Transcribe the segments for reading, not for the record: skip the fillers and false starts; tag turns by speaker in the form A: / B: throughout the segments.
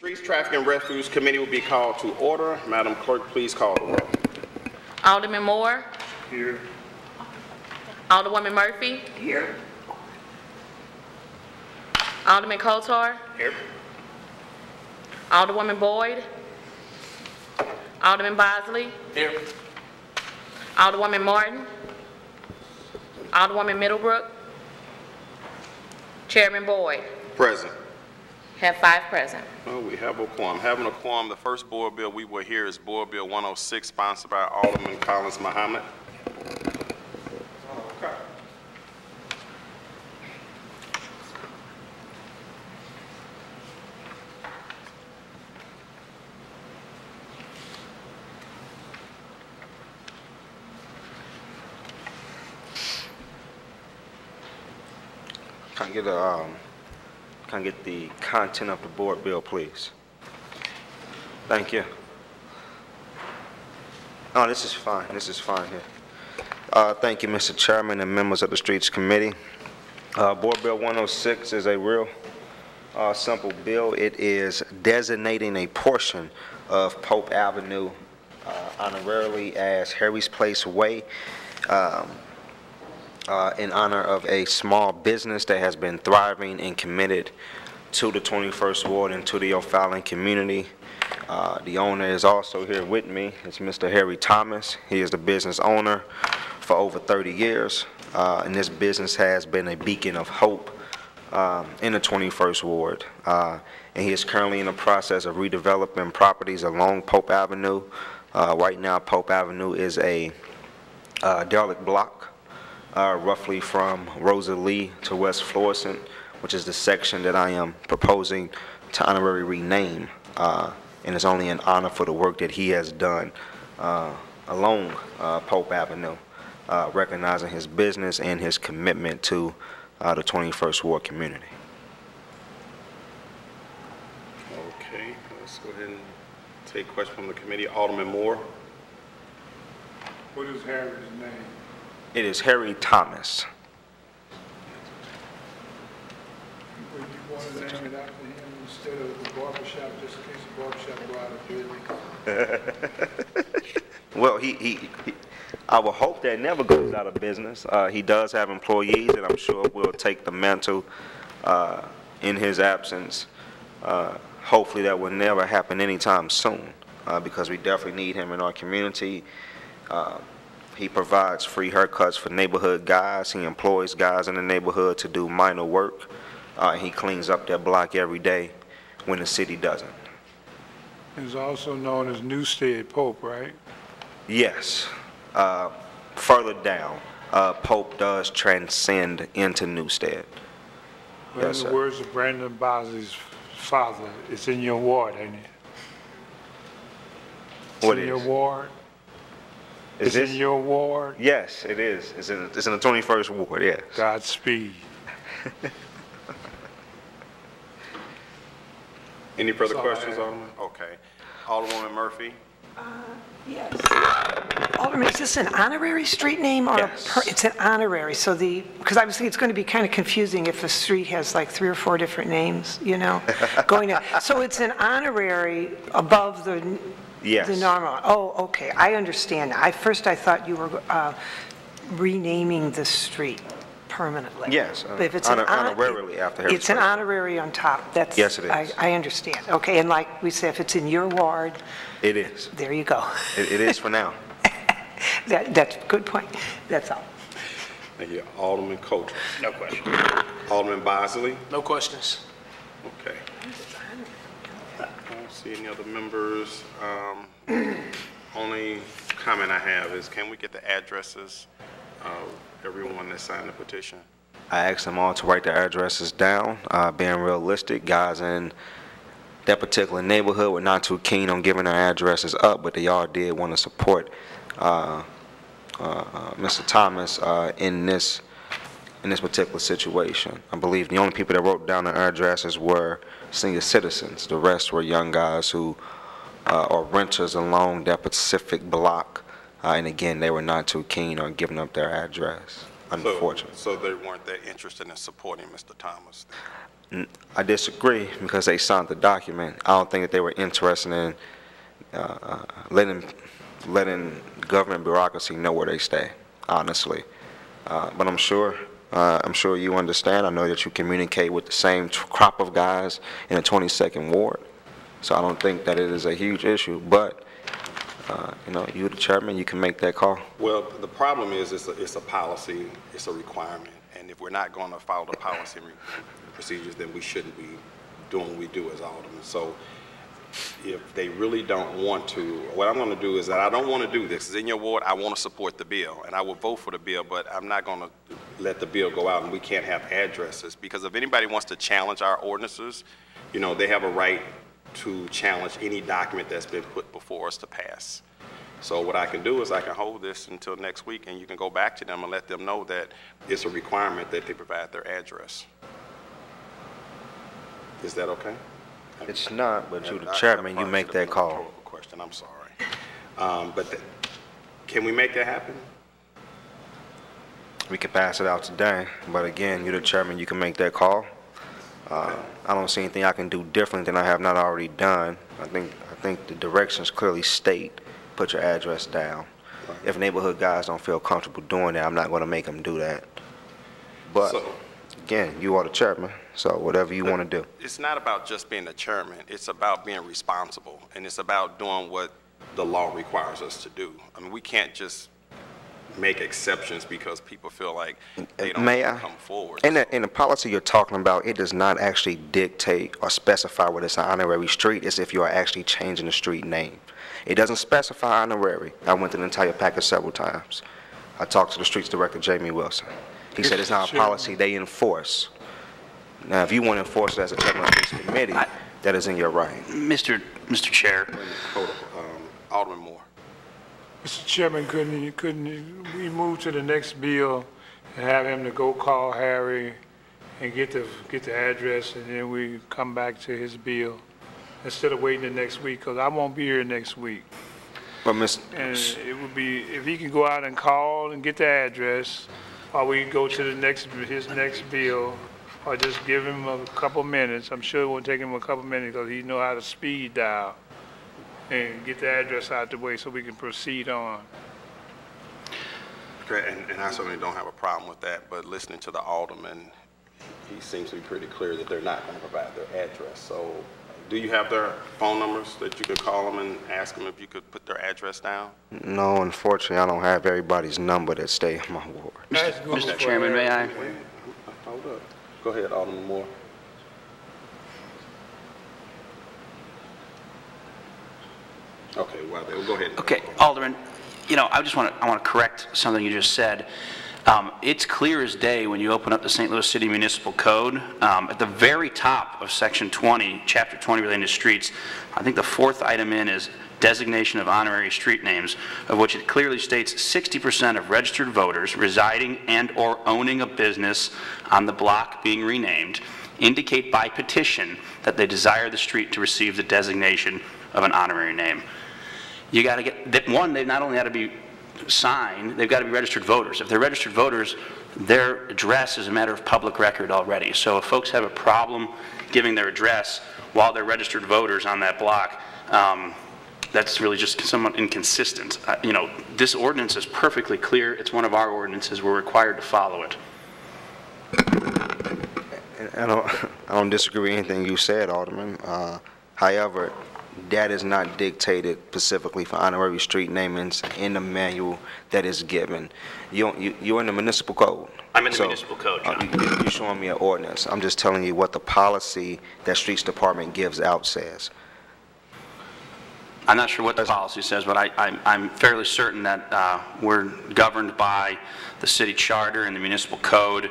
A: Streets, Traffic, and Refuse Committee will be called to order. Madam Clerk, please call the roll.
B: Alderman Moore.
A: Here.
B: Alderwoman Murphy.
C: Here.
B: Alderman Kotar.
A: Here.
B: Alderwoman Boyd. Alderman Bosley.
A: Here.
B: Alderwoman Martin. Alderwoman Middlebrook. Chairman Boyd.
A: Present.
B: Have 5 present.
A: Well, we have a quorum. Having a quorum, the first board bill we will hear is Board Bill 106, sponsored by Alderman Muhammad. Okay.
D: Can I get the content of the board bill, please? Thank you. Oh, this is fine. This is fine here. Thank you, Mr. Chairman and members of the Streets Committee. Board Bill 106 is a real simple bill. It is designating a portion of Pope Avenue honorarily as Harry's Place Way, in honor of a small business that has been thriving and committed to the 21st Ward and to the O'Fallon community. The owner is also here with me. It's Mr. Harry Thomas. He is the business owner for over 30 years, and this business has been a beacon of hope in the 21st Ward. And he is currently in the process of redeveloping properties along Pope Avenue. Right now, Pope Avenue is a derelict block, roughly from Rosalie to West Florissant, which is the section that I am proposing to honorary rename, and it's only an honor for the work that he has done along Pope Avenue, recognizing his business and his commitment to the 21st Ward community.
A: Okay, let's go ahead and take questions from the committee. Alderman Moore.
E: What is Harry's name?
D: It is Harry Thomas.
E: Would you want to name it after him instead of the barbershop, just in case the barbershop go out of business?
D: Well, I would hope that never goes out of business. He does have employees, and I'm sure will take the mantle in his absence. Hopefully that will never happen anytime soon, because we definitely need him in our community. He provides free haircuts for neighborhood guys. He employs guys in the neighborhood to do minor work. He cleans up their block every day when the city doesn't.
E: He's also known as Newstead Pope, right?
D: Yes. Further down, Pope does transcend into Newstead.
E: Well,
D: Yes,
E: in the
D: sir.
E: words of Brandon Bosley's father, it's in your ward, ain't it? It's
D: What
E: in
D: is?
E: your ward?
D: Is
E: It's
D: this?
E: in your ward?
D: Yes, it is. It's in the 21st Ward, yes.
E: Godspeed.
A: Any further
E: That's all I
A: questions,
E: have.
A: Alderman? Okay. Alderwoman Murphy.
C: Yes. Alderman, is this an honorary street name or
D: Yes.
C: it's an honorary? So because obviously it's going to be kind of confusing if a street has like 3 or 4 different names, you know, going to. So it's an honorary above the.
D: Yes.
C: The normal. Oh, okay. I understand. First I thought you were renaming the street permanently.
D: Yes.
C: But if it's
D: Honorarily after Harry's
C: It's an
D: Place.
C: honorary on top. That's.
D: Yes, it is.
C: I understand. Okay. And like we said, if it's in your ward,
D: It is.
C: there you go.
D: It is for now.
C: That's a good point. That's all.
A: Thank you. Alderman Coach.
F: No question.
A: Alderman Bosley.
F: No questions.
A: Okay. I don't see any other members. Only comment I have is, can we get the addresses of everyone that signed the petition?
D: I asked them all to write their addresses down, being realistic. Guys in that particular neighborhood were not too keen on giving their addresses up, but they all did want to support Mr. Thomas in this particular situation. I believe the only people that wrote down their addresses were senior citizens. The rest were young guys who are renters along that Pacific block, and again, they were not too keen on giving up their address. unfortunately.
A: So they weren't that interested in supporting Mr. Thomas?
D: I disagree because they signed the document. I don't think that they were interested in letting government bureaucracy know where they stay, honestly. But I'm sure you understand. I know that you communicate with the same crop of guys in the 22nd Ward. So I don't think that it is a huge issue. But, you the chairman, you can make that call.
A: Well, the problem is it's a policy, it's a requirement. And if we're not going to follow the policy and procedures, then we shouldn't be doing what we do as aldermen. So if they really don't want to, what I'm going to do is that I don't want to do this. It's in your ward. I want to support the bill, and I will vote for the bill, but I'm not going to let the bill go out and we can't have addresses, because if anybody wants to challenge our ordinances, they have a right to challenge any document that's been put before us to pass. So what I can do is I can hold this until next week, and you can go back to them and let them know that it's a requirement that they provide their address. Is that okay?
D: It's not, but you the chairman, you make that call.
A: Question, I'm sorry. Can we make that happen?
D: We can pass it out today, but again, you the chairman, you can make that call. I don't see anything I can do different than I have not already done. I think the directions clearly state, put your address down. Right. If neighborhood guys don't feel comfortable doing that, I'm not going to make them do that. But again, you are the chairman, so whatever you want to do.
A: It's not about just being the chairman. It's about being responsible, and it's about doing what the law requires us to do. I mean, we can't just make exceptions because people feel like they don't come forward. In
D: the policy you're talking about, it does not actually dictate or specify whether it's an honorary street. It's if you are actually changing the street name. It doesn't specify honorary. I went through the entire package several times. I talked to the streets director, Jamie Wilson. He said it's not a policy they enforce. Now, if you want to enforce it as a chairman of this committee, that is in your right.
F: Mr. Chair.
A: Alderman Moore.
E: Mr. Chairman, couldn't we move to the next bill and have him to go call Harry and get the address, and then we come back to his bill instead of waiting the next week, because I won't be here next week.
D: But
E: and it would be, if he can go out and call and get the address, or we go to his next bill, or just give him a couple minutes. I'm sure it won't take him a couple minutes because he know how to speed dial and get the address out the way so we can proceed on.
A: Okay, and I certainly don't have a problem with that, but listening to the alderman, he seems to be pretty clear that they're not going to provide their address. So do you have their phone numbers that you could call them and ask them if you could put their address down?
D: No, unfortunately, I don't have everybody's number that stay in my ward.
F: Mr. Chairman, may I?
A: Hold up. Go ahead, Alderman Moore. Okay, well, we'll go ahead.
F: Okay, Alderman, I want to correct something you just said. It's clear as day when you open up the St. Louis City Municipal Code. At the very top of Section 20, Chapter 20 relating to streets, I think the fourth item in is designation of honorary street names, of which it clearly states 60% of registered voters residing and or owning a business on the block being renamed indicate by petition that they desire the street to receive the designation of an honorary name. You got to get that one. They not only got to be signed, they've got to be registered voters. If they're registered voters, their address is a matter of public record already. So if folks have a problem giving their address while they're registered voters on that block, that's really just somewhat inconsistent. This ordinance is perfectly clear. It's one of our ordinances. We're required to follow it.
D: I don't disagree with anything you said, Alderman. However, that is not dictated specifically for honorary street namings in the manual that is given. You're in the municipal code.
F: I'm in the municipal code, John.
D: You're showing me an ordinance. I'm just telling you what the policy that Streets Department gives out says.
F: I'm not sure what the policy says, but I'm fairly certain that we're governed by the city charter and the municipal code.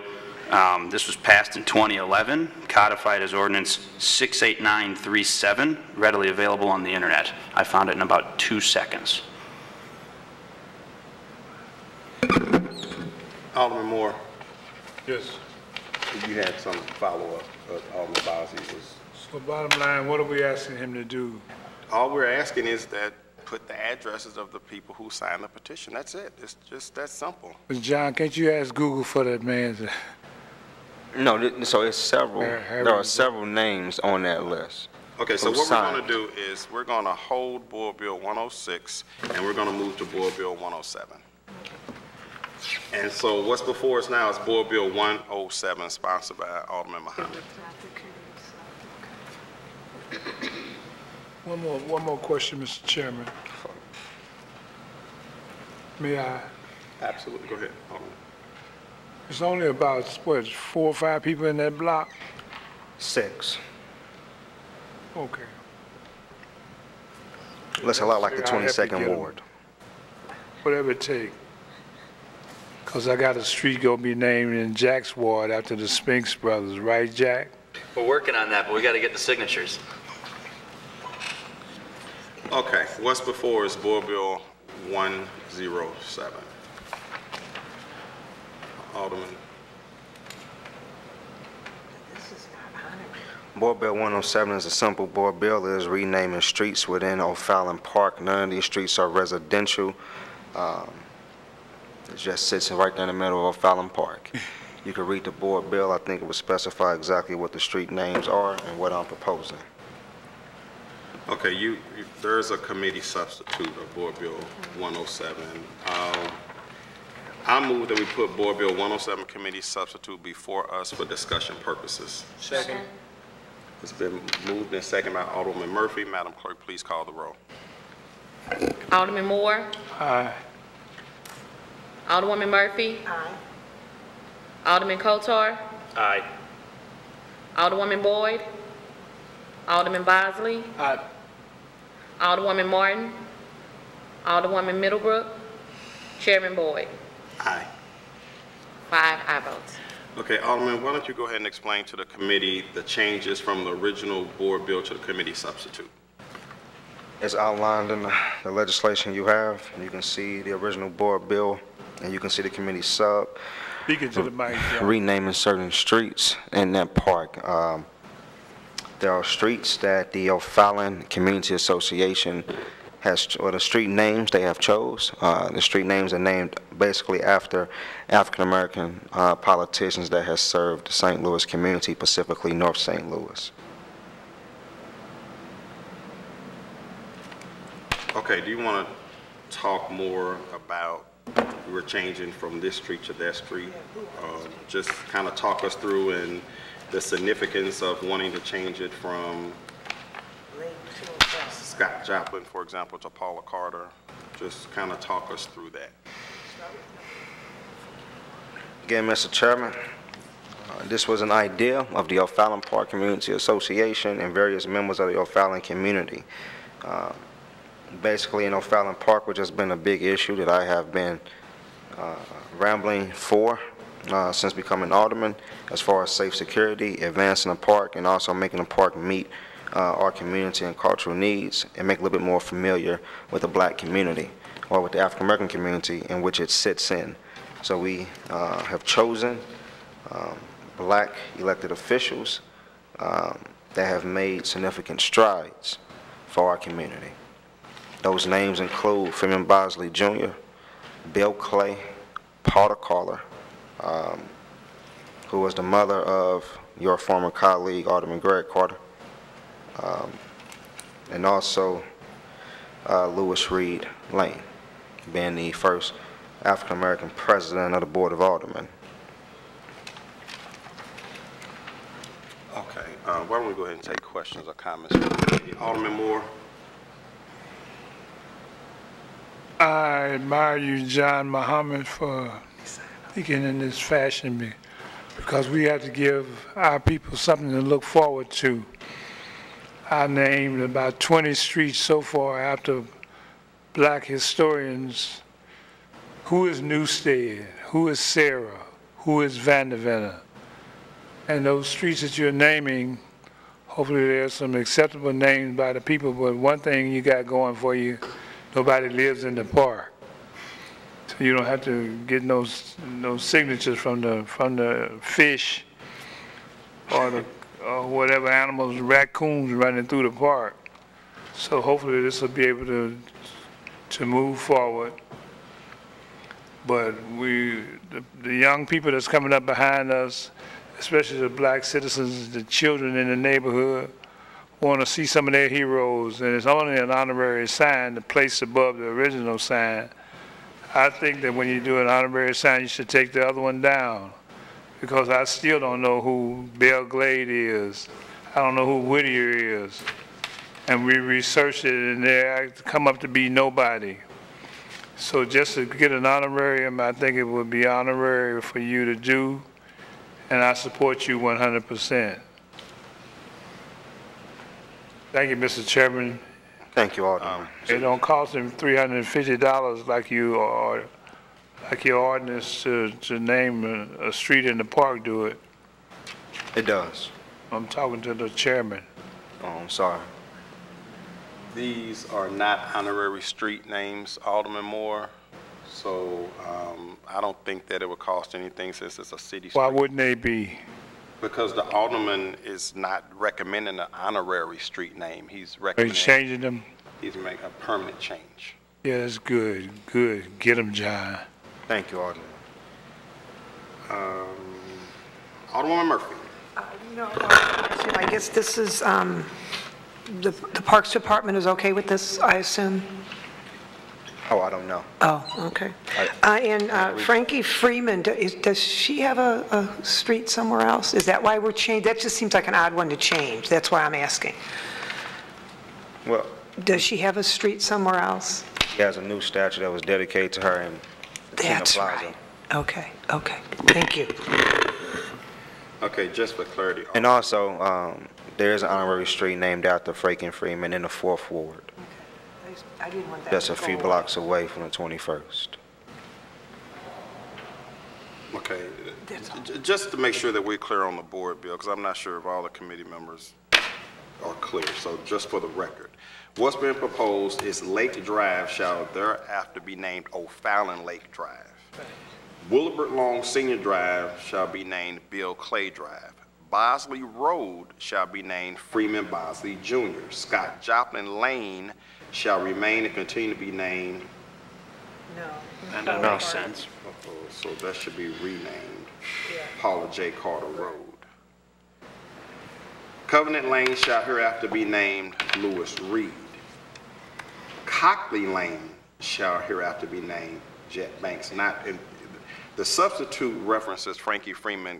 F: This was passed in 2011, codified as Ordinance 68937, readily available on the internet. I found it in about 2 seconds.
A: Alderman Moore.
E: Yes.
A: You had some follow-up. Alderman Bosley was.
E: So bottom line, what are we asking him to do?
A: All we're asking is that put the addresses of the people who signed the petition. That's it. It's just that simple.
E: But John, can't you ask Google for that man?
D: No, so it's several, there are several names on that list.
A: Okay, so
D: Who
A: what we're
D: signed.
A: going to do is we're going to hold Board Bill 106, and we're going to move to Board Bill 107. And so what's before us now is Board Bill 107, sponsored by Alderman Muhammad.
E: One more question, Mr. Chairman. May I?
A: Absolutely. Go ahead, Alderman.
E: There's only about, what, 4 or 5 people in that block?
D: 6.
E: Okay.
D: Looks a lot like the
E: I'll have to get
D: 22nd
E: 'em.
D: Ward.
E: Whatever it takes. Because I got a street going to be named in Jack's ward after the Spinks brothers, right, Jack?
G: We're working on that, but we got to get the signatures.
A: Okay, what's before is Board Bill 107. Alderman.
D: Board Bill 107 is a simple board bill. It is renaming streets within O'Fallon Park. None of these streets are residential. It just sits right there in the middle of O'Fallon Park. You can read the board bill. I think it would specify exactly what the street names are and what I'm proposing.
A: Okay, there's a committee substitute of Board Bill 107. I move that we put Board Bill 107 committee substitute before us for discussion purposes.
E: Second.
A: It's been moved and seconded by Alderman Murphy. Madam Clerk, please call the roll.
B: Alderman Moore.
E: Aye.
B: Alderwoman Murphy.
C: Aye.
B: Alderman Kotar.
G: Aye.
B: Alderwoman Boyd. Alderman Bosley.
E: Aye.
B: Alderwoman Martin. Alderwoman Middlebrook. Chairman Boyd.
A: Aye.
B: 5 aye votes.
A: Okay, Alderman, why don't you go ahead and explain to the committee the changes from the original board bill to the committee substitute?
D: It's outlined in the legislation you have. You can see the original board bill, and you can see the committee sub.
E: Speaking to the mic, John.
D: Renaming certain streets in that park. There are streets that the O'Fallon Community Association has, or the street names they have chose. The street names are named basically after African-American politicians that has served the St. Louis community, specifically North St. Louis.
A: Okay, do you want to talk more about, we're changing from this street to that street? Just kind of talk us through and the significance of wanting to change it from Scott Joplin, for example, to Paula Carter. Just kind of talk us through that.
D: Again, Mr. Chairman, this was an idea of the O'Fallon Park Community Association and various members of the O'Fallon community. Basically, in O'Fallon Park, which has been a big issue that I have been rambling for since becoming alderman, as far as safe security, advancing the park, and also making the park meet our community and cultural needs and make it a little bit more familiar with the black community or with the African American community in which it sits in. So we have chosen black elected officials that have made significant strides for our community. Those names include Freeman Bosley Jr., Bill Clay, Paula Carter, who was the mother of your former colleague, Alderman Greg Carter, and also Lewis Reed Lane, being the first African-American president of the Board of Aldermen.
A: Okay, why don't we go ahead and take questions or comments from the committee? Alderman Moore.
E: I admire you, John Muhammad, for thinking in this fashion because we have to give our people something to look forward to. I named about 20 streets so far after black historians. Who is Newstead? Who is Sarah? Who is Vanderventer? And those streets that you're naming, hopefully there's some acceptable names by the people, but one thing you got going for you, nobody lives in the park. So you don't have to get no signatures from the fish or whatever animals, raccoons running through the park. So hopefully this will be able to to move forward. But the young people that's coming up behind us, especially the black citizens, the children in the neighborhood, want to see some of their heroes, and it's only an honorary sign to place above the original sign. I think that when you do an honorary sign, you should take the other one down, because I still don't know who Bill Glade is. I don't know who Whittier is. And we researched it, and they come up to be nobody. So just to get an honorarium, I think it would be honorary for you to do, and I support you 100%. Thank you, Mr. Chairman.
D: Thank you, Alderman.
E: It don't cost him $350 like your ordinance to name a street in the park do it.
D: It does.
E: I'm talking to the chairman.
D: Oh, I'm sorry.
A: These are not honorary street names, Alderman Moore, so I don't think that it would cost anything since it's a city street.
E: Why wouldn't they be?
A: Because the alderman is not recommending an honorary street name. He's
E: Are you
A: recommending.
E: changing them?
A: He's making a permanent change.
E: Yeah, that's good. Good. Get them, John.
D: Thank you, Alderman.
A: Alderwoman Murphy.
C: No, I guess this is, the Parks Department is okay with this, I assume?
D: Oh, I don't know.
C: Oh, okay. And Frankie Freeman, does she have a street somewhere else? Is that why we're changing? That just seems like an odd one to change. That's why I'm asking.
D: Well,
C: Does she have a street somewhere else?
D: she has a new statue that was dedicated to her in Kena
C: That's
D: Plaza.
C: right. Okay, okay. Thank you.
A: Okay, just for clarity.
D: And also, there is an honorary street named after Frankie Freeman in the 4th Ward.
C: I didn't want that.
D: That's
C: to
D: a
C: go
D: few
C: away.
D: blocks away from the 21st.
A: Okay,
C: That's all.
A: just to make sure that we're clear on the board, Bill, because I'm not sure if all the committee members are clear, so just for the record. What's been proposed is Lake Drive shall thereafter be named O'Fallon Lake Drive. Boulevard Long Senior Drive shall be named Bill Clay Drive. Bosley Road shall be named Freeman Bosley Jr. Scott Joplin Lane shall remain and continue to be named.
F: That doesn't make sense.
A: So that should be renamed Paula J. Carter Road. Covenant Lane shall hereafter be named Lewis Reed. Cockley Lane shall hereafter be named Jet Banks. The substitute references Frankie Freeman.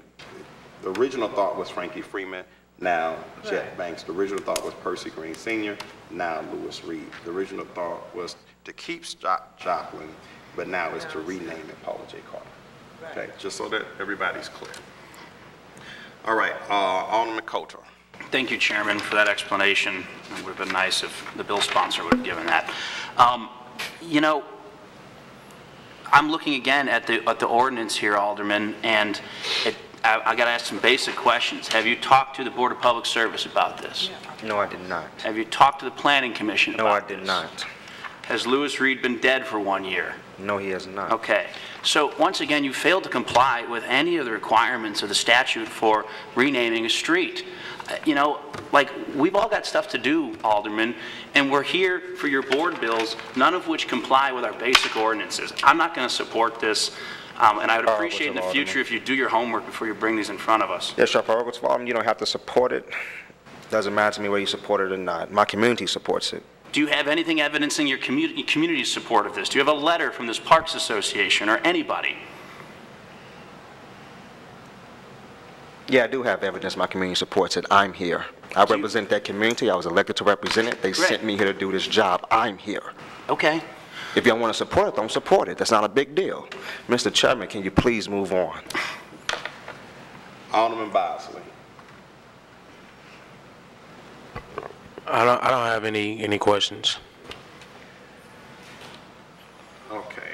A: The original thought was Frankie Freeman, now Jet Banks. The original thought was Percy Green Sr., now Lewis Reed. The original thought was to keep Joplin, but now it's to rename it Paula J. Carter. Okay, just so that everybody's clear. All right, Alderman Coulter.
F: Thank you, Chairman, for that explanation. It would have been nice if the bill sponsor would have given that. You know, I'm looking again at the ordinance here, Alderman, and I got to ask some basic questions. Have you talked to the Board of Public Service about this?
D: No, I did not.
F: Have you talked to the Planning Commission about this?
D: No, I did not.
F: Has Lewis Reed been dead for 1 year?
D: No, he has not.
F: Okay. So once again, you failed to comply with any of the requirements of the statute for renaming a street. You know, like, we've all got stuff to do, Alderman, and we're here for your board bills, none of which comply with our basic ordinances. I'm not going to support this, and I would appreciate in the future if you do your homework before you bring these in front of us.
D: Yes, Sheriff Alderman, you don't have to support it. Doesn't matter to me whether you support it or not. My community supports it.
F: Do you have anything evidencing your community's support of this? Do you have a letter from this Parks Association or anybody?
D: Yeah, I do have evidence my community supports it. I'm here. I represent that community. I was elected to represent it. They sent me here to do this job. I'm here.
F: Okay.
D: If you don't want to support it, don't support it. That's not a big deal. Mr. Chairman, can you please move on?
A: Alderman Bosley.
H: I don't have any questions.
A: Okay.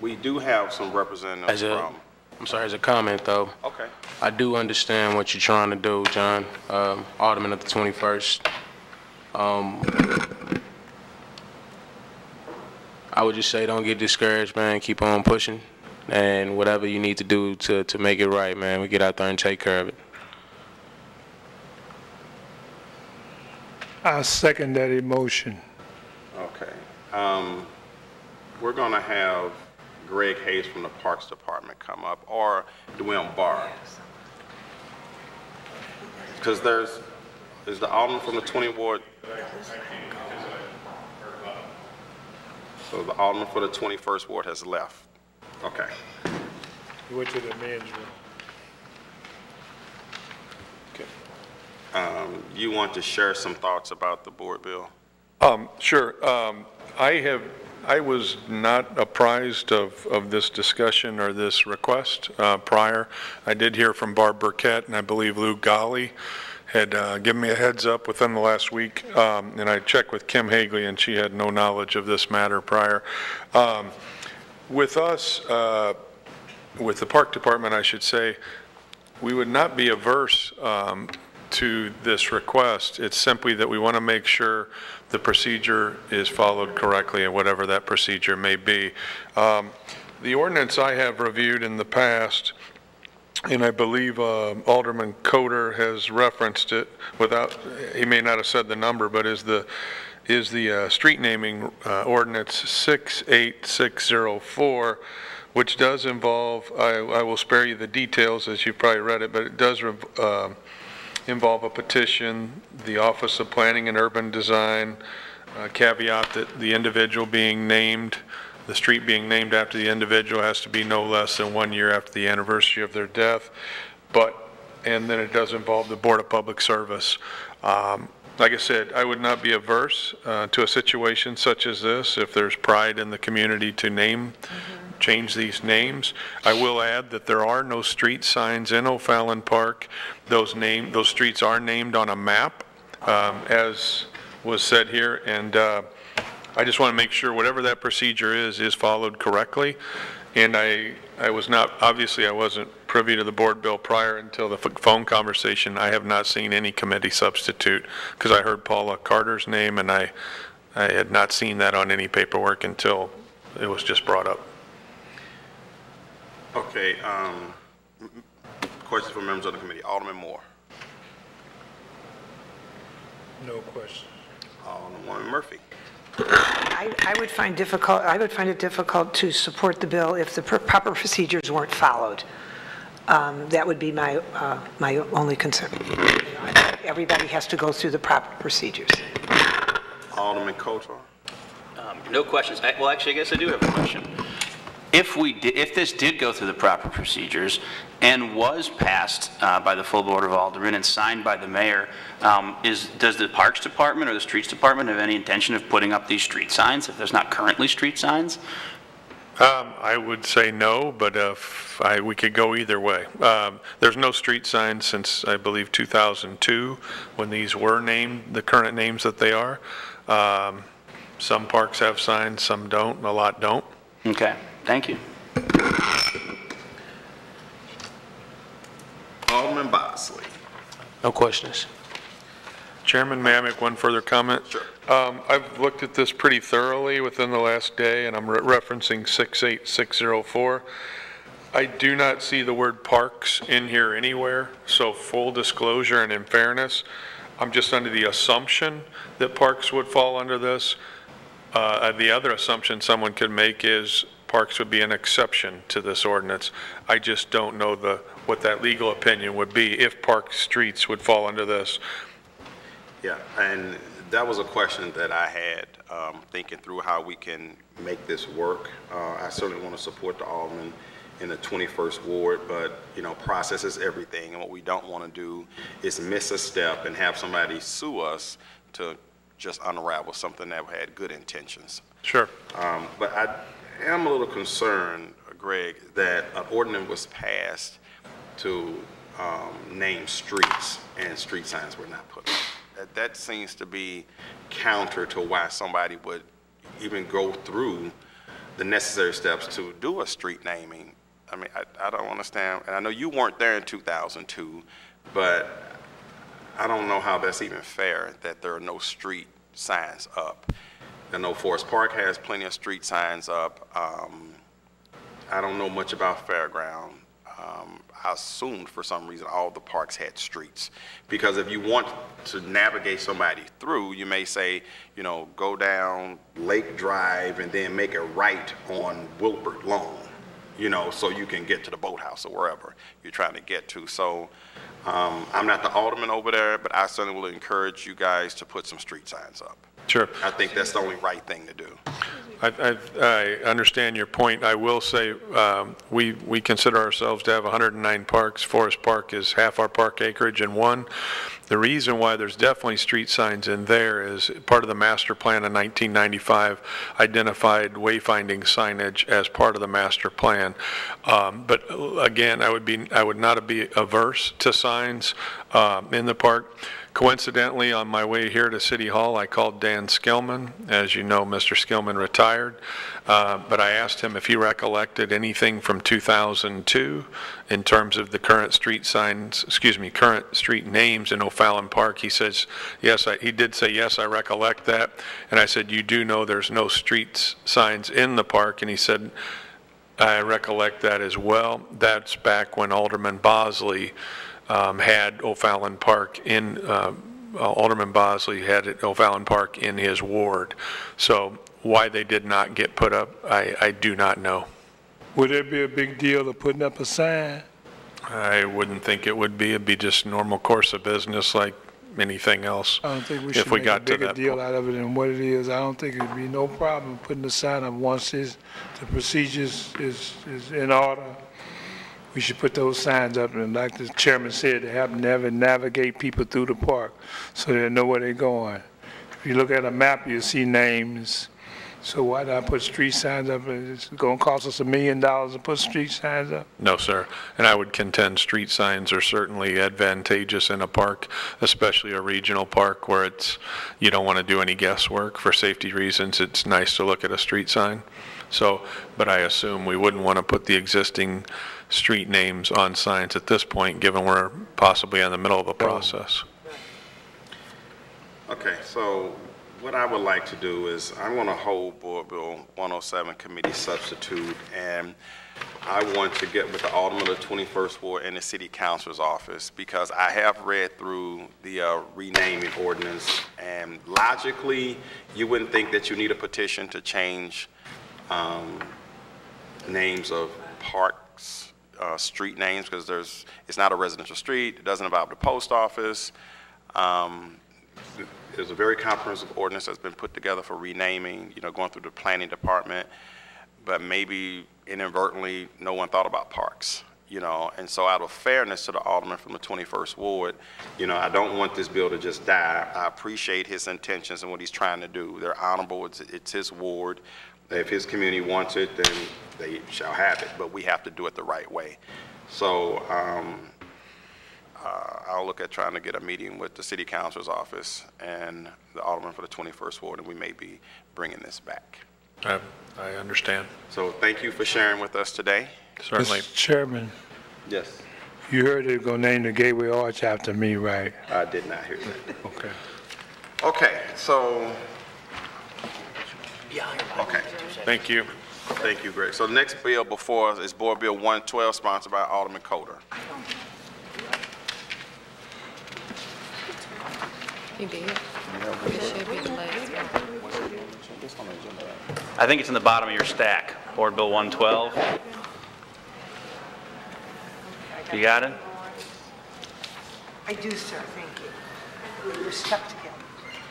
A: We do have some representatives from.
H: I'm sorry, as a comment though.
A: Okay.
H: I do understand what you're trying to do, John, Alderman of the 21st. I would just say don't get discouraged, man. Keep on pushing. And whatever you need to do to make it right, man, we get out there and take care of it.
E: I second that emotion.
A: Okay. We're going to have Greg Hayes from the Parks Department come up, or Dwayne Barr. Because is the alderman from the 20th Ward. So the alderman for the 21st Ward has left. Okay.
E: He went to the men's room.
A: Okay. You want to share some thoughts about the board bill?
I: Sure. I was not apprised of this discussion or this request prior. I did hear from Barb Burkett, and I believe Lou Golly had given me a heads up within the last week, and I checked with Kim Hagley, and she had no knowledge of this matter prior. With us, with the Park Department, I should say, we would not be averse to this request. It's simply that we want to make sure the procedure is followed correctly, and whatever that procedure may be. The ordinance I have reviewed in the past, and I believe Alderman Coder has referenced it without, he may not have said the number, but is the street naming ordinance 68604, which does involve, I will spare you the details as you've probably read it, but it does involve a petition, the Office of Planning and Urban Design, caveat that the individual being named, the street being named after the individual has to be no less than 1 year after the anniversary of their death. And then it does involve the Board of Public Service. Like I said, I would not be averse to a situation such as this if there's pride in the community to change these names. I will add that there are no street signs in O'Fallon Park. Those streets are named on a map, as was said here, and I just want to make sure whatever that procedure is followed correctly. And I was not, obviously I wasn't privy to the board bill prior until the phone conversation. I have not seen any committee substitute, because I heard Paula Carter's name, and I had not seen that on any paperwork until it was just brought up.
A: Okay, questions from members of the committee. Alderman Moore.
E: No question.
A: Alderman Murphy.
C: I would find it difficult to support the bill if the proper procedures weren't followed. That would be my only concern. Everybody has to go through the proper procedures.
A: Alderman Kotor.
F: No questions. Well, actually, I guess I do have a question. If this did go through the proper procedures and was passed by the full Board of Aldermen and signed by the mayor, does the Parks Department or the Streets Department have any intention of putting up these street signs if there's not currently street signs?
I: I would say no, but we could go either way. There's no street signs since, I believe, 2002, when these were named the current names that they are. Some parks have signs, some don't, a lot don't.
F: Okay, thank you.
A: Alderman Bosley.
H: No questions.
I: Chairman, may I make one further comment?
A: Sure.
I: I've looked at this pretty thoroughly within the last day, and I'm referencing 68604. I do not see the word parks in here anywhere, so full disclosure and in fairness, I'm just under the assumption that parks would fall under this. The other assumption someone could make is parks would be an exception to this ordinance. I just don't know what that legal opinion would be if park streets would fall under this.
A: Yeah, and that was a question that I had, thinking through how we can make this work. I certainly want to support the alderman in the 21st Ward, but, you know, process is everything, and what we don't want to do is miss a step and have somebody sue us to just unravel something that had good intentions.
I: Sure.
A: But I am a little concerned, Greg, that an ordinance was passed to name streets and street signs were not put up. That seems to be counter to why somebody would even go through the necessary steps to do a street naming. I mean, I don't understand, and I know you weren't there in 2002, but I don't know how that's even fair that there are no street signs up. I know Forest Park has plenty of street signs up. I don't know much about Fairground. I assumed for some reason all the parks had streets. Because if you want to navigate somebody through, you may say, you know, go down Lake Drive and then make a right on Wilbert Lawn, you know, so you can get to the boathouse or wherever you're trying to get to. So I'm not the alderman over there, but I certainly will encourage you guys to put some street signs up.
I: Sure.
A: I think that's the only right thing to do.
I: I understand your point. I will say we consider ourselves to have 109 parks. Forest Park is half our park acreage in one. The reason why there's definitely street signs in there is part of the master plan in 1995 identified wayfinding signage as part of the master plan. But again, I would not be averse to signs in the park. Coincidentally, on my way here to City Hall, I called Dan Skillman. As you know, Mr. Skillman retired, but I asked him if he recollected anything from 2002 in terms of the current street signs, current street names in O'Fallon Park. He says, yes, he did say, yes, I recollect that. And I said, you do know there's no street signs in the park? And he said, I recollect that as well. That's back when Alderman Bosley had O'Fallon Park in, Alderman Bosley had O'Fallon Park in his ward. So why they did not get put up, I do not know.
E: Would it be a big deal of putting up a sign?
I: I wouldn't think it would be. It'd be just normal course of business like anything else.
E: I don't think we should make a bigger deal out of it than what it is. I don't think it'd be no problem putting the sign up once the procedures is in order. We should put those signs up, and like the chairman said, to have navigate people through the park so they know where they're going. If you look at a map, you'll see names. So why not put street signs up? It's going to cost us $1 million to put street signs up?
I: No, sir. And I would contend street signs are certainly advantageous in a park, especially a regional park where you don't want to do any guesswork. For safety reasons, it's nice to look at a street sign. So, but I assume we wouldn't want to put the existing street names on signs at this point, given we're possibly in the middle of a process.
A: Okay, so what I would like to do is I'm going to hold Board Bill 107 committee substitute, and I want to get with the Alderman of the 21st Ward and the City Council's office, because I have read through the renaming ordinance, and logically you wouldn't think that you need a petition to change names of parks, street names, because it's not a residential street, it doesn't involve the post office. There's a very comprehensive ordinance that's been put together for renaming, you know, going through the planning department, but maybe inadvertently no one thought about parks, you know, and so out of fairness to the alderman from the 21st Ward, you know, I don't want this bill to just die. I appreciate his intentions and what he's trying to do. They're honorable, it's his ward. If his community wants it, then they shall have it, but we have to do it the right way. So I'll look at trying to get a meeting with the City Council's office and the alderman for the 21st Ward, and we may be bringing this back.
I: I understand.
A: So thank you for sharing with us today.
I: Certainly.
E: Mr. Chairman.
A: Yes.
E: You heard they're going to name the Gateway Arch after me, right?
A: I did not hear that.
E: Okay.
A: Okay, so, okay.
I: Thank you.
A: Thank you, Greg. So the next bill before us is Board Bill 112, sponsored by Alderman Coder.
B: You did. It should be the last one.
F: I think it's in the bottom of your stack, Board Bill 112. You got it?
C: I do, sir, thank you. We're stuck together.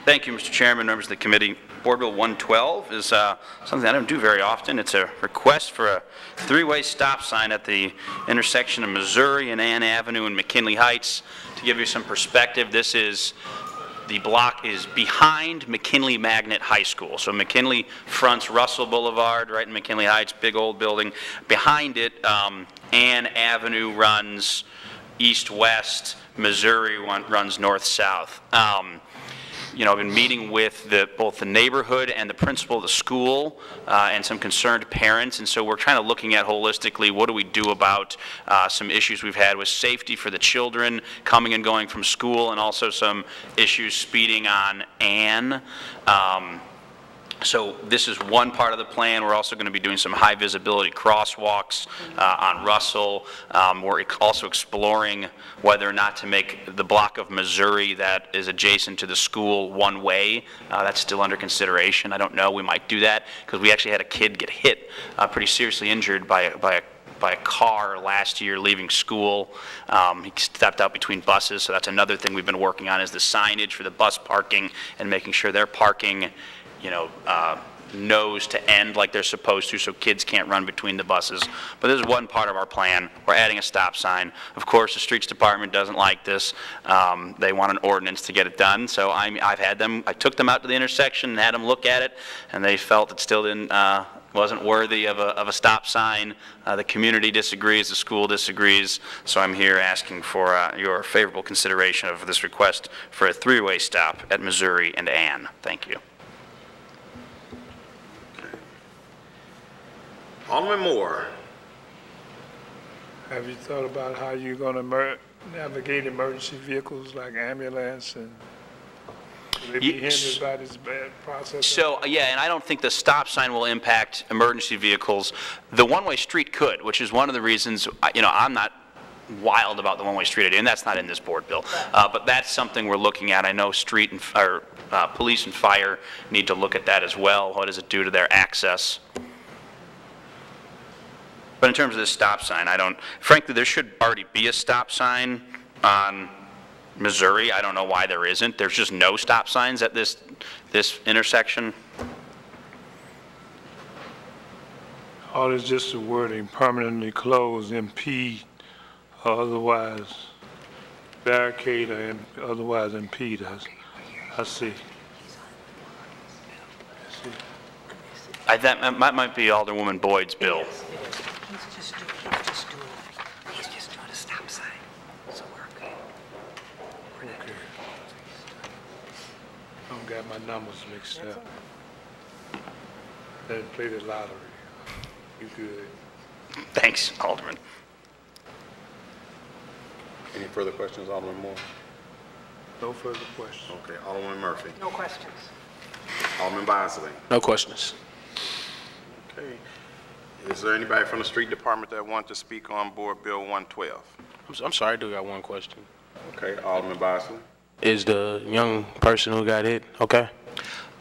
F: Thank you, Mr. Chairman, members of the committee. Board Bill 112 is something I don't do very often. It's a request for a three-way stop sign at the intersection of Missouri and Ann Avenue and McKinley Heights. To give you some perspective, the block is behind McKinley Magnet High School. So McKinley fronts Russell Boulevard, right in McKinley Heights, big old building. Behind it, Ann Avenue runs east-west, Missouri runs north-south. You know, I've been meeting with both the neighborhood and the principal of the school and some concerned parents, and so we're kind of looking at holistically what do we do about some issues we've had with safety for the children coming and going from school, and also some issues speeding on Ann. So this is one part of the plan. We're also going to be doing some high visibility crosswalks on Russell. We're also exploring whether or not to make the block of Missouri that is adjacent to the school one way. That's still under consideration. I don't know. We might do that because we actually had a kid get hit, pretty seriously injured by a car last year leaving school. He stepped out between buses, so that's another thing we've been working on is the signage for the bus parking and making sure they're parking, you know, nose to end like they're supposed to so kids can't run between the buses. But this is one part of our plan. We're adding a stop sign. Of course, the streets department doesn't like this. They want an ordinance to get it done. So I took them out to the intersection and had them look at it, and they felt it still wasn't worthy of a stop sign. The community disagrees, the school disagrees, so I'm here asking for your favorable consideration of this request for a three-way stop at Missouri and Ann. Thank you.
A: Alderman Moore.
E: Have you thought about how you're going to navigate emergency vehicles like ambulance and will they be hindered by this bad process?
F: So, yeah, and I don't think the stop sign will impact emergency vehicles. The one-way street could, which is one of the reasons, you know, I'm not wild about the one-way street idea, and that's not in this board bill. But that's something we're looking at. I know street and police and fire need to look at that as well. What does it do to their access? But in terms of this stop sign, frankly, there should already be a stop sign on Missouri. I don't know why there isn't. There's just no stop signs at this intersection.
E: Or is just the wording permanently closed, impede, or otherwise barricade or otherwise impede us? I see.
F: That might be Alderwoman Boyd's bill.
C: He's just doing a stop sign, so we're okay.
E: Okay. I don't got my numbers mixed up. Didn't play the lottery. You good?
F: Thanks, Alderman.
A: Any further questions, Alderman Moore?
E: No further questions.
A: Okay, Alderman Murphy.
C: No questions.
A: Alderman Bosley.
H: No questions.
A: Okay. Is there anybody from the street department that wants to speak on Board Bill 112?
H: I'm sorry, I do got one question.
A: Okay, Alderman Bosley.
H: Is the young person who got hit okay?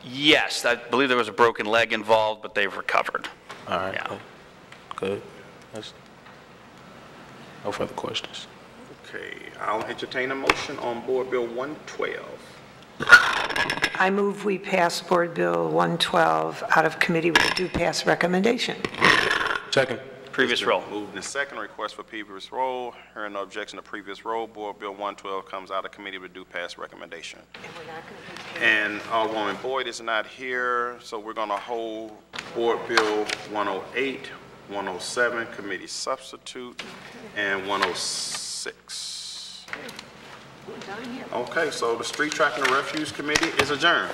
F: Yes, I believe there was a broken leg involved, but they've recovered.
H: All right.
F: Yeah.
H: Good. No further questions.
A: Okay, I'll entertain a motion on Board Bill 112.
C: I move we pass Board Bill 112 out of committee with a due pass recommendation.
H: Second.
F: Previous roll.
A: Moved in second, request for previous roll. Hearing no objection to previous roll, Board Bill 112 comes out of committee with due pass recommendation. And Alderwoman Boyd is not here, so we're going to hold Board Bill 108, 107, committee substitute, and 106. Okay, so the Street Traffic and Refuse Committee is adjourned.